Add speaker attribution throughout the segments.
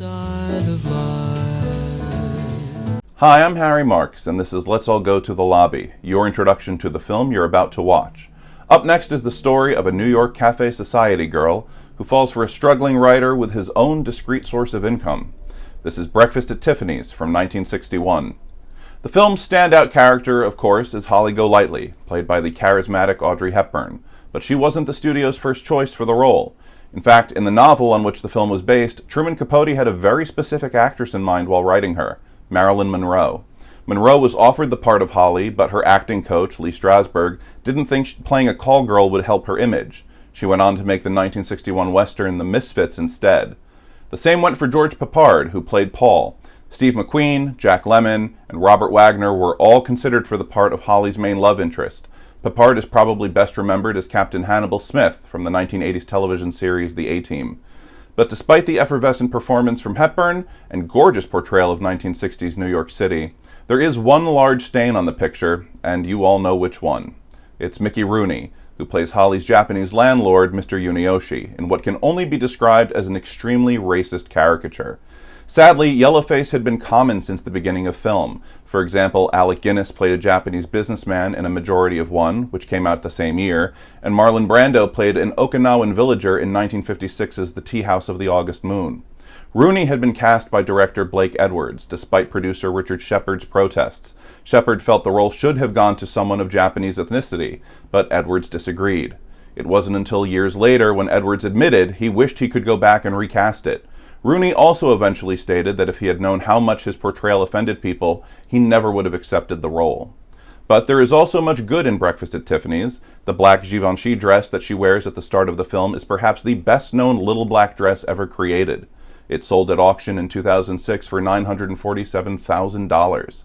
Speaker 1: side of life.
Speaker 2: Hi, I'm Harry Marks, and this is Let's All Go to the Lobby, your introduction to the film you're about to watch. Up next is the story of a New York Cafe Society girl who falls for a struggling writer with his own discreet source of income. This is Breakfast at Tiffany's from 1961. The film's standout character, of course, is Holly Golightly, played by the charismatic Audrey Hepburn, but she wasn't the studio's first choice for the role. In fact, in the novel on which the film was based, Truman Capote had a very specific actress in mind while writing her, Marilyn Monroe. Monroe was offered the part of Holly, but her acting coach, Lee Strasberg, didn't think playing a call girl would help her image. She went on to make the 1961 Western The Misfits instead. The same went for George Peppard, who played Paul. Steve McQueen, Jack Lemmon, and Robert Wagner were all considered for the part of Holly's main love interest. Peppard is probably best remembered as Captain Hannibal Smith from the 1980s television series The A-Team. But despite the effervescent performance from Hepburn and gorgeous portrayal of 1960s New York City, there is one large stain on the picture, and you all know which one. It's Mickey Rooney, who plays Holly's Japanese landlord, Mr. Yunioshi, in what can only be described as an extremely racist caricature. Sadly, yellowface had been common since the beginning of film. For example, Alec Guinness played a Japanese businessman in A Majority of One, which came out the same year, and Marlon Brando played an Okinawan villager in 1956's The Tea House of the August Moon. Rooney had been cast by director Blake Edwards, despite producer Richard Shepard's protests. Shepard felt the role should have gone to someone of Japanese ethnicity, but Edwards disagreed. It wasn't until years later when Edwards admitted he wished he could go back and recast it. Rooney also eventually stated that if he had known how much his portrayal offended people, he never would have accepted the role. But there is also much good in Breakfast at Tiffany's. The black Givenchy dress that she wears at the start of the film is perhaps the best-known little black dress ever created. It sold at auction in 2006 for $947,000.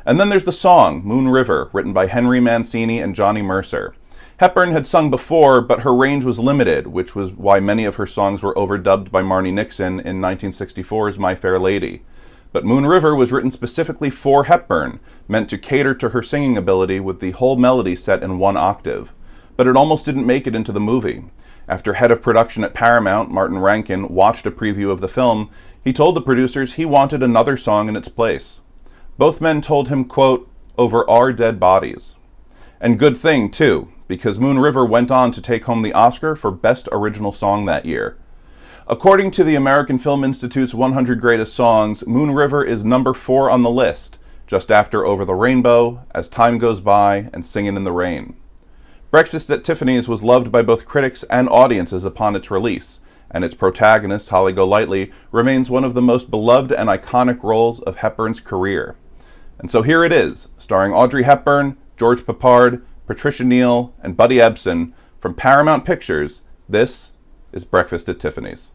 Speaker 2: And then there's the song, Moon River, written by Henry Mancini and Johnny Mercer. Hepburn had sung before, but her range was limited, which was why many of her songs were overdubbed by Marni Nixon in 1964's My Fair Lady. But Moon River was written specifically for Hepburn, meant to cater to her singing ability with the whole melody set in one octave. But it almost didn't make it into the movie. After head of production at Paramount, Martin Rankin, watched a preview of the film, he told the producers he wanted another song in its place. Both men told him, quote, "over our dead bodies." And good thing, too, because Moon River went on to take home the Oscar for Best Original Song that year. According to the American Film Institute's 100 Greatest Songs, Moon River is number 4 on the list, just after Over the Rainbow, As Time Goes By, and Singin' in the Rain. Breakfast at Tiffany's was loved by both critics and audiences upon its release, and its protagonist, Holly Golightly, remains one of the most beloved and iconic roles of Hepburn's career. And so here it is, starring Audrey Hepburn, George Peppard, Patricia Neal, and Buddy Ebsen from Paramount Pictures. This is Breakfast at Tiffany's.